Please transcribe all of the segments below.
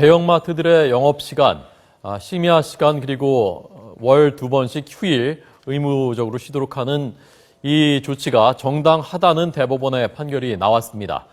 대형마트들의 영업시간, 심야 시간 그리고 월 2번씩 휴일 의무적으로 쉬도록 하는 이 조치가 정당하다는 대법원의 판결이 나왔습니다.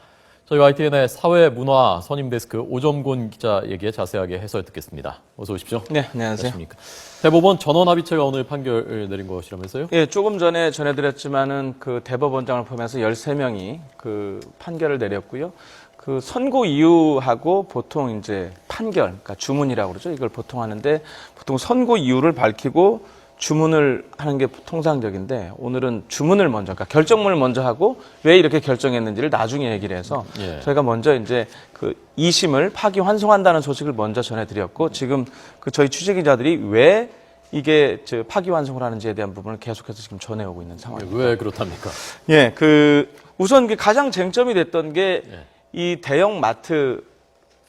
저희 YTN의 사회문화 선임데스크 오점곤 기자에게 자세하게 해설 듣겠습니다. 어서 오십시오. 네, 안녕하세요. 안녕하십니까. 대법원 전원합의체가 오늘 판결을 내린 것이라면서요? 예, 조금 전에 전해드렸지만은 그 대법원장을 포함해서 13명이 그 판결을 내렸고요. 그 선고 이유하고 보통 이제 판결, 그러니까 주문이라고 그러죠. 이걸 보통 하는데 보통 선고 이유를 밝히고 주문을 하는 게 통상적인데 오늘은 주문을 먼저, 그러니까 결정문을 먼저 하고 왜 이렇게 결정했는지를 나중에 얘기를 해서 저희가 먼저 이제 그 2심을 파기환송한다는 소식을 먼저 전해드렸고 지금 그 저희 취재기자들이 왜 이게 파기환송을 하는지에 대한 부분을 계속해서 지금 전해오고 있는 상황입니다. 왜 그렇답니까? 예, 우선 가장 쟁점이 됐던 게 이 대형 마트에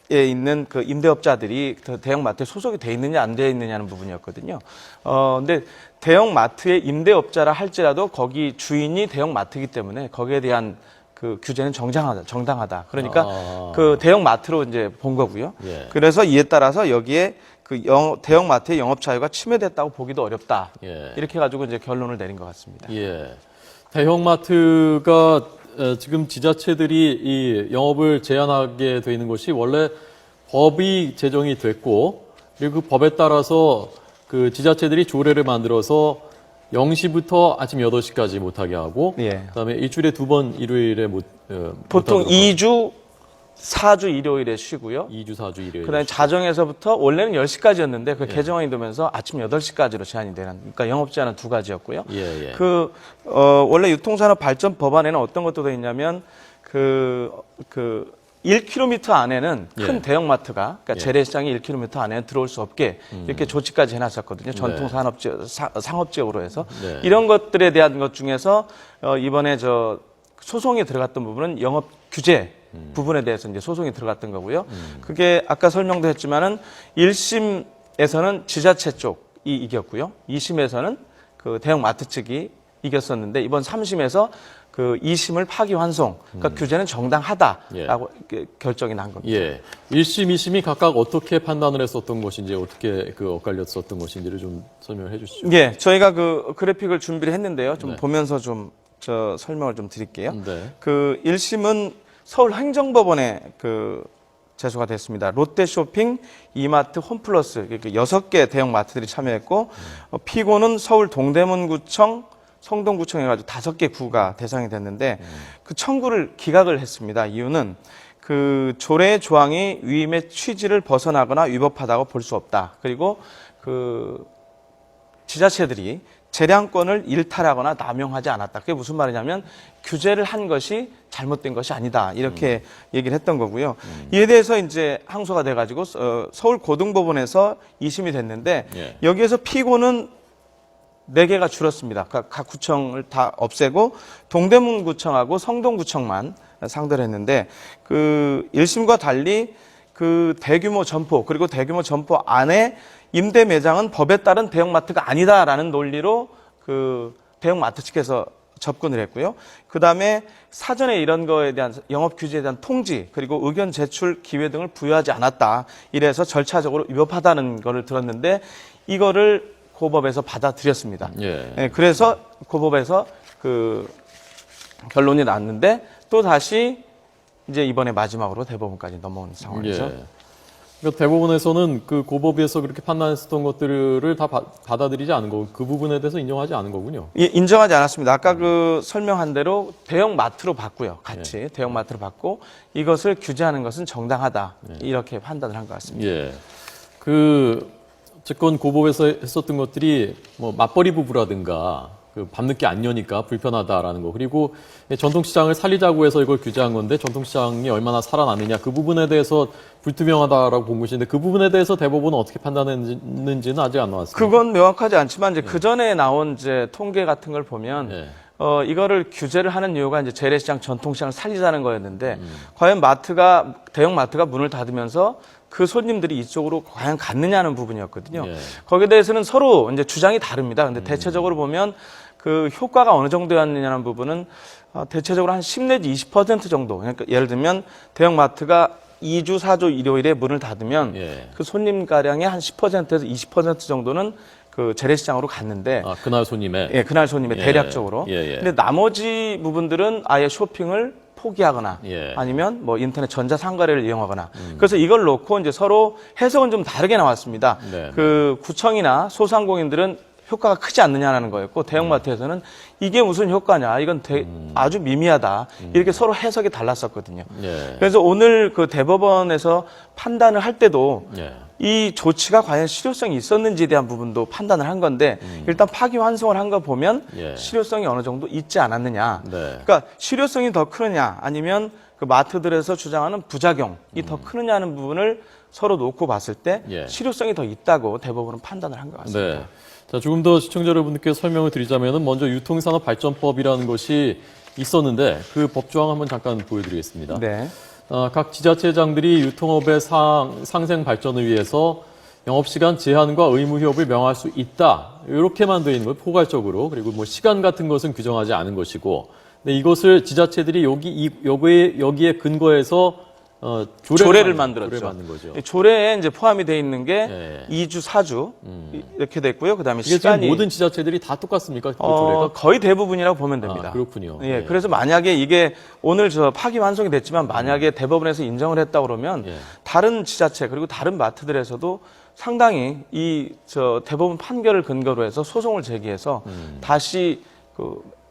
있는 그 임대업자들이 대형 마트에 소속이 돼 있느냐 안 돼 있느냐는 부분이었거든요. 근데 대형 마트의 임대업자라 할지라도 거기 주인이 대형 마트이기 때문에 거기에 대한 그 규제는 정당하다. 그러니까 그 대형 마트로 이제 본 거고요. 그래서 이에 따라서 여기에 그 대형 마트의 영업 자유가 침해됐다고 보기도 어렵다. 이렇게 해가지고 이제 결론을 내린 것 같습니다. 대형 마트가 지금 지자체들이 이 영업을 제한하게 돼 있는 것이 원래 법이 제정이 됐고 그리고 그 법에 따라서 그 지자체들이 조례를 만들어서 0시부터 아침 8시까지 못하게 하고 그다음에 일주일에 2번 일요일에 보통 2주 4주 일요일에 쉬고요. 2주 4주 일요일에 그다음에 자정에서부터 원래는 10시까지였는데 그 개정안이 되면서 아침 8시까지로 제한이 되는, 그러니까 영업 제한은 2가지였고요. 원래 유통산업발전 법안에는 어떤 것도 돼 있냐면 그 1km 안에는 큰 대형마트가, 그러니까 재래시장이 1km 안에 들어올 수 없게 이렇게 조치까지 해놨었거든요. 상업지역으로 해서. 이런 것들에 대한 것 중에서 이번에 소송이 들어갔던 부분은 영업 규제 부분에 대해서 이제 소송이 들어갔던 거고요. 그게 아까 설명도 했지만은 1심에서는 지자체 쪽이 이겼고요. 2심에서는 그 대형마트 측이 이겼었는데 이번 3심에서 그 2심을 파기환송, 그러니까 규제는 정당하다라고 결정이 난 겁니다. 1심, 2심이 각각 어떻게 판단을 했었던 것인지, 어떻게 엇갈렸었던 것인지를 좀 설명해 주시죠. 저희가 그 그래픽을 준비를 했는데요. 좀 보면서 좀 설명을 좀 드릴게요. 그 1심은 서울행정법원에 제소가 됐습니다. 롯데쇼핑, 이마트, 홈플러스 이렇게 6개 대형 마트들이 참여했고 피고는 서울 동대문구청, 성동구청 해가지고 5개 구가 대상이 됐는데 그 청구를 기각을 했습니다. 이유는 그 조례 조항이 위임의 취지를 벗어나거나 위법하다고 볼 수 없다. 그리고 그 지자체들이 재량권을 일탈하거나 남용하지 않았다. 그게 무슨 말이냐면 규제를 한 것이 잘못된 것이 아니다. 이렇게 얘기를 했던 거고요. 이에 대해서 이제 항소가 돼가지고 서울고등법원에서 2심이 됐는데 여기에서 피고는 4개가 줄었습니다. 각 구청을 다 없애고 동대문구청하고 성동구청만 상대를 했는데 그 1심과 달리 그 대규모 점포 그리고 대규모 점포 안에 임대 매장은 법에 따른 대형마트가 아니다라는 논리로 그 대형마트 측에서 접근을 했고요. 그 다음에 사전에 이런 거에 대한 영업 규제에 대한 통지 그리고 의견 제출 기회 등을 부여하지 않았다. 이래서 절차적으로 위법하다는 거를 들었는데 이거를 고법에서 받아들였습니다. 그래서 고법에서 그 결론이 났는데 또 다시 이제 이번에 마지막으로 대법원까지 넘어온 상황이죠. 그러니까 대법원에서는 그 고법에서 그렇게 판단했었던 것들을 다 받아들이지 않은 거고 그 부분에 대해서 인정하지 않은 거군요. 인정하지 않았습니다. 아까 그 설명한 대로 대형 마트로 봤고요. 같이 대형 마트로 봤고 이것을 규제하는 것은 정당하다. 이렇게 판단을 한 것 같습니다. 어쨌건 고법에서 했었던 것들이 뭐 맞벌이 부부라든가 그 밤늦게 안 여니까 불편하다라는 거 그리고 전통시장을 살리자고 해서 이걸 규제한 건데 전통시장이 얼마나 살아나느냐 그 부분에 대해서 불투명하다라고 본 것인데 그 부분에 대해서 대법원은 어떻게 판단했는지는 아직 안 나왔습니다. 그건 명확하지 않지만 이제 그 전에 나온 이제 통계 같은 걸 보면 이거를 규제를 하는 이유가 이제 재래시장, 전통시장을 살리자는 거였는데 과연 대형 마트가 문을 닫으면서 그 손님들이 이쪽으로 과연 갔느냐는 부분이었거든요. 거기에 대해서는 서로 이제 주장이 다릅니다. 근데 대체적으로 보면 그 효과가 어느 정도였느냐는 부분은 대체적으로 한 10 내지 20% 정도. 그러니까 예를 들면 대형 마트가 2주, 4주 일요일에 문을 닫으면 예. 그 손님 가량의 한 10%에서 20% 정도는 그 재래시장으로 갔는데 그날 손님의 예, 그날 손님의 예. 대략적으로. 예, 예. 근데 나머지 부분들은 아예 쇼핑을 포기하거나 예. 아니면 뭐 인터넷 전자상거래를 이용하거나 그래서 이걸 놓고 이제 서로 해석은 좀 다르게 나왔습니다. 네, 그 구청이나 소상공인들은 효과가 크지 않느냐라는 거였고 대형마트에서는 이게 무슨 효과냐 이건 아주 미미하다 이렇게 서로 해석이 달랐었거든요. 예. 그래서 오늘 그 대법원에서 판단을 할 때도 예. 이 조치가 과연 실효성이 있었는지에 대한 부분도 판단을 한 건데 일단 파기환송을 한 거 보면 예. 실효성이 어느 정도 있지 않았느냐. 네. 그러니까 실효성이 더 크느냐 아니면 그 마트들에서 주장하는 부작용이 더 크느냐는 부분을 서로 놓고 봤을 때 예. 실효성이 더 있다고 대법원은 판단을 한 것 같습니다. 네. 자, 조금 더 시청자 여러분들께 설명을 드리자면은 먼저 유통산업발전법이라는 것이 있었는데 그 법조항 한번 잠깐 보여드리겠습니다. 네. 각 지자체장들이 유통업의 상생 발전을 위해서 영업시간 제한과 의무 휴업을 명할 수 있다. 이렇게만 되어 있는 거예요. 포괄적으로. 그리고 뭐 시간 같은 것은 규정하지 않은 것이고. 근데 이것을 지자체들이 여기에 근거해서 조례를 만들었죠. 조례 만든 거죠. 조례에 이제 포함이 돼 있는 게 예. 2주, 4주 이렇게 됐고요. 그다음에 이게 시간이 지금 모든 지자체들이 다 똑같습니까? 그 조례가? 거의 대부분이라고 보면 됩니다. 그렇군요. 예, 그래서 만약에 이게 오늘 파기환송이 됐지만 만약에 대법원에서 인정을 했다 그러면 예. 다른 지자체 그리고 다른 마트들에서도 상당히 대법원 판결을 근거로 해서 소송을 제기해서 다시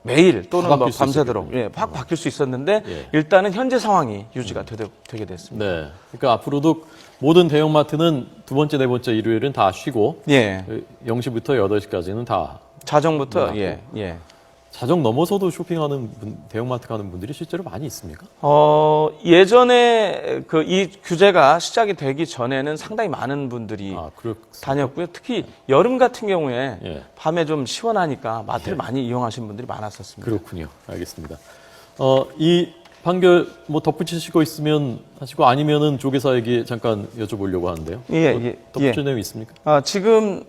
매일 또는 뭐 밤새도록 확 바뀔 수 있었는데 예. 일단은 현재 상황이 유지가 되게 됐습니다. 네. 그러니까 앞으로도 모든 대형마트는 두 번째, 네 번째 일요일은 다 쉬고 예. 0시부터 8시까지는 다 자정부터 예. 자정 넘어서도 쇼핑하는 대형마트 가는 분들이 실제로 많이 있습니까? 예전에 이 규제가 시작이 되기 전에는 상당히 많은 분들이 다녔고요. 특히 여름 같은 경우에 예. 밤에 좀 시원하니까 마트를 많이 이용하시는 분들이 많았었습니다. 그렇군요. 알겠습니다. 이 판결 뭐 덧붙이시고 있으면 하시고 아니면은 조계사에게 잠깐 여쭤보려고 하는데요. 예. 덧붙일 내용 있습니까? 지금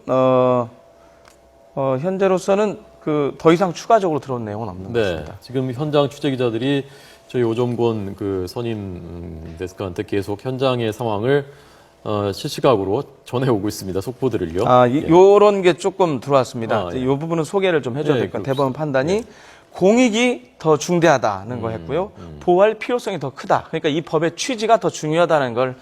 현재로서는 더 이상 추가적으로 들어온 내용은 없는 것 같습니다. 지금 현장 취재 기자들이 저희 오정권 그 선임 데스크한테 계속 현장의 상황을 실시각으로 전해오고 있습니다. 속보들을요. 요런 게 조금 들어왔습니다. 이 부분은 소개를 좀 해줘야 될 것 같아요. 대법원 판단이 공익이 더 중대하다는 거 했고요. 보호할 필요성이 더 크다. 그러니까 이 법의 취지가 더 중요하다는 걸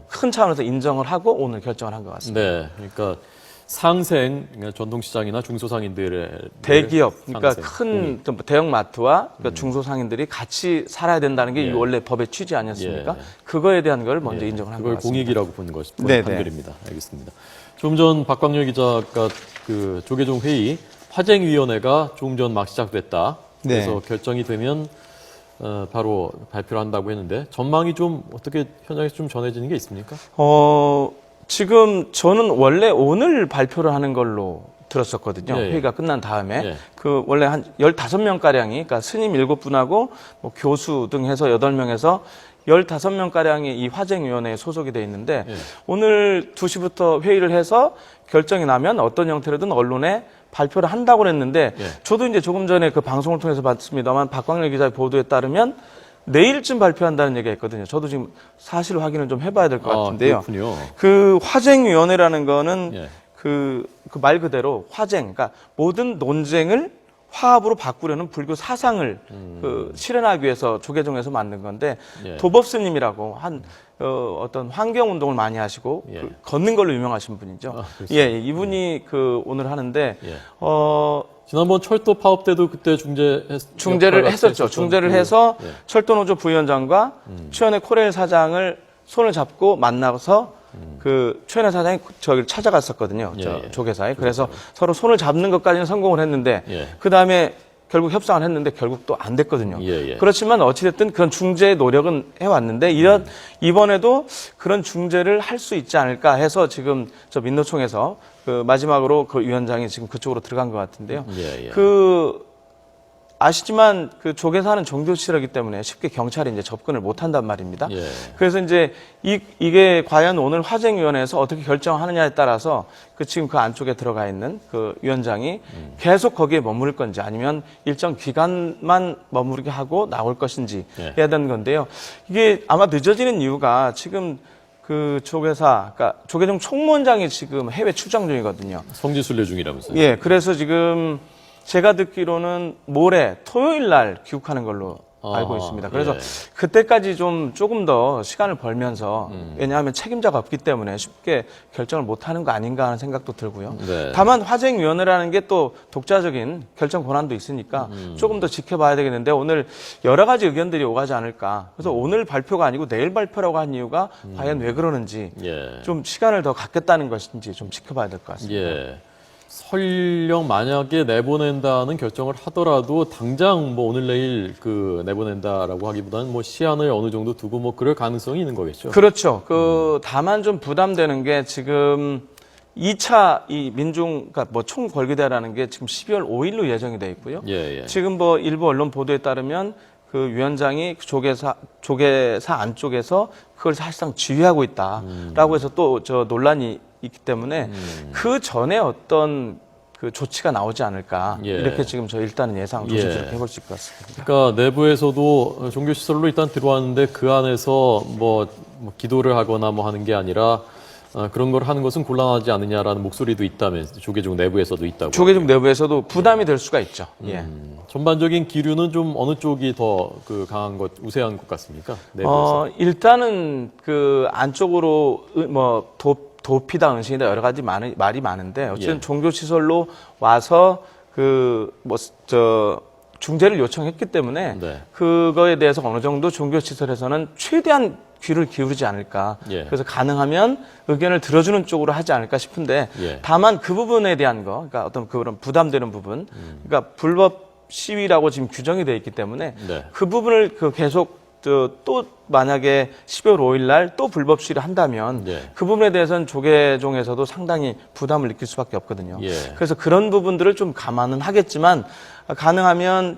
큰 차원에서 인정을 하고 오늘 결정을 한 것 같습니다. 네, 그러니까 상생, 전통시장이나 중소상인들의 대기업, 그러니까 큰 대형 마트와 중소상인들이 같이 살아야 된다는 게 원래 법의 취지 아니었습니까? 그거에 대한 걸 먼저 인정을 한 것 그걸 같습니다. 공익이라고 보는 것이 판결입니다. 알겠습니다. 조금 전 박광렬 기자가 그 조계종 회의 화쟁위원회가 조금 전 막 시작됐다. 그래서 결정이 되면 바로 발표를 한다고 했는데 전망이 좀 어떻게 현장에서 좀 전해지는 게 있습니까? 지금 저는 원래 오늘 발표를 하는 걸로 들었었거든요. 예. 회의가 끝난 다음에. 예. 원래 한 15명가량이, 그러니까 스님 7분하고 뭐 교수 등 해서 8명에서 15명가량이 이 화쟁위원회에 소속이 돼 있는데 오늘 2시부터 회의를 해서 결정이 나면 어떤 형태로든 언론에 발표를 한다고 그랬는데 저도 이제 조금 전에 그 방송을 통해서 봤습니다만 박광렬 기자의 보도에 따르면 내일쯤 발표한다는 얘기가 있거든요. 저도 지금 사실 확인을 좀 해봐야 될 것 같은데요. 그렇군요. 그 화쟁위원회라는 거는 그 말 그대로 화쟁, 그러니까 모든 논쟁을 화합으로 바꾸려는 불교 사상을 실현하기 위해서 조계종에서 만든 건데 도법스님이라고 어떤 환경 운동을 많이 하시고 걷는 걸로 유명하신 분이죠. 이분이 오늘 하는데 지난번 철도 파업 때도 그때 중재를 했었죠. 중재를 해서 철도노조 부위원장과 최현의 코레일 사장을 손을 잡고 만나서 최현의 사장이 저기를 찾아갔었거든요. 조계사에. 그래서 서로 손을 잡는 것까지는 성공을 했는데 그 다음에 결국 협상을 했는데 결국 또 안 됐거든요. 그렇지만 어찌됐든 그런 중재 노력은 해왔는데 이번에도 그런 중재를 할 수 있지 않을까 해서 지금 저 민노총에서 마지막으로 그 위원장이 지금 그쪽으로 들어간 것 같은데요. 아시지만 그 조계사는 종교시설이기 때문에 쉽게 경찰이 이제 접근을 못 한단 말입니다. 예. 그래서 이제 이게 과연 오늘 화쟁위원회에서 어떻게 결정하느냐에 따라서 지금 그 안쪽에 들어가 있는 그 위원장이 계속 거기에 머무를 건지 아니면 일정 기간만 머무르게 하고 나올 것인지 예. 해야 되는 건데요. 이게 아마 늦어지는 이유가 지금 그 조계사, 그러니까 조계종 총무원장이 지금 해외 출장 중이거든요. 성지순례 중이라면서요? 예, 그래서 지금 제가 듣기로는 모레 토요일 날 귀국하는 걸로 알고 있습니다. 그래서 예. 그때까지 조금 더 시간을 벌면서 왜냐하면 책임자가 없기 때문에 쉽게 결정을 못 하는 거 아닌가 하는 생각도 들고요. 네. 다만 화쟁위원회라는 게 또 독자적인 결정 권한도 있으니까 조금 더 지켜봐야 되겠는데 오늘 여러 가지 의견들이 오가지 않을까. 그래서 오늘 발표가 아니고 내일 발표라고 한 이유가 과연 왜 그러는지 예. 좀 시간을 더 갖겠다는 것인지 좀 지켜봐야 될 것 같습니다. 예. 설령 만약에 내보낸다는 결정을 하더라도 당장 뭐 오늘 내일 그 내보낸다라고 하기보다는 뭐 시한을 어느 정도 두고 뭐 그럴 가능성이 있는 거겠죠. 그렇죠. 다만 좀 부담되는 게 지금 2차 이 그러니까 뭐 총궐기대라는 게 지금 12월 5일로 예정이 돼 있고요. 예, 예. 지금 뭐 일부 언론 보도에 따르면 그 위원장이 조계사 안쪽에서 그걸 사실상 지휘하고 있다라고 해서 또 논란이 있기 때문에 그 전에 어떤 그 조치가 나오지 않을까 예. 이렇게 지금 저 일단은 예상 예. 조심스럽게 해볼 수 있을 것 같습니다. 그러니까 내부에서도 종교시설로 일단 들어왔는데 그 안에서 뭐 기도를 하거나 뭐 하는 게 아니라 그런 걸 하는 것은 곤란하지 않느냐라는 목소리도 있다면 조계종 내부에서도 있다고. 조계종 내부에서도 부담이 될 수가 있죠. 예. 전반적인 기류는 좀 어느 쪽이 더 그 강한 것, 우세한 것 같습니까? 내부에서. 일단은 그 안쪽으로 뭐 도피다 은신이다 여러 가지 말이 많은데 어쨌든 예. 종교 시설로 와서 중재를 요청했기 때문에 네. 그거에 대해서 어느 정도 종교 시설에서는 최대한 귀를 기울이지 않을까. 예. 그래서 가능하면 의견을 들어주는 쪽으로 하지 않을까 싶은데 예. 다만 그 부분에 대한 거, 그러니까 어떤 그런 부담되는 부분, 그러니까 불법 시위라고 지금 규정이 되어 있기 때문에 네. 그 부분을 계속 또 만약에 12월 5일 날 또 불법 시위를 한다면 예. 그 부분에 대해서는 조계종에서도 상당히 부담을 느낄 수밖에 없거든요. 예. 그래서 그런 부분들을 좀 감안은 하겠지만 가능하면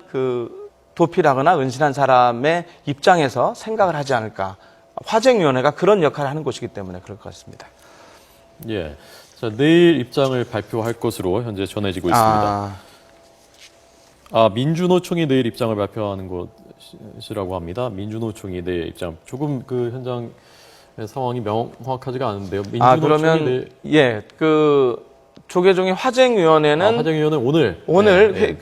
도피라거나 은신한 사람의 입장에서 생각을 하지 않을까. 화쟁위원회가 그런 역할을 하는 곳이기 때문에 그럴 것 같습니다. 예. 자, 내일 입장을 발표할 것으로 현재 전해지고 있습니다. 민주노총이 내일 입장을 발표하는 것이라고 합니다. 민주노총이 내일 입장. 조금 그 현장 상황이 명확하지가 않은데요. 민주노총이 그러면 내일... 조계종의 화쟁위원회는 화쟁위원회 오늘 네.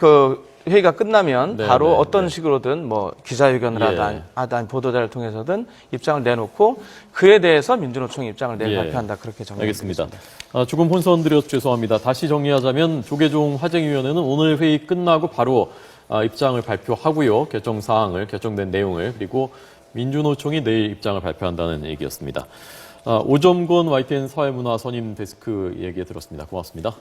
회의가 끝나면 네, 바로 네, 어떤 네. 식으로든 뭐 기자회견을 예. 하든 보도자를 통해서든 입장을 내놓고 그에 대해서 민주노총이 입장을 내일 예. 발표한다 그렇게 정리했습니다. 알겠습니다. 조금 혼선드려서 죄송합니다. 다시 정리하자면 조계종 화쟁위원회는 오늘 회의 끝나고 바로 입장을 발표하고요. 결정된 내용을 그리고 민주노총이 내일 입장을 발표한다는 얘기였습니다. 오점권 YTN 사회문화 선임 데스크 얘기 들었습니다. 고맙습니다.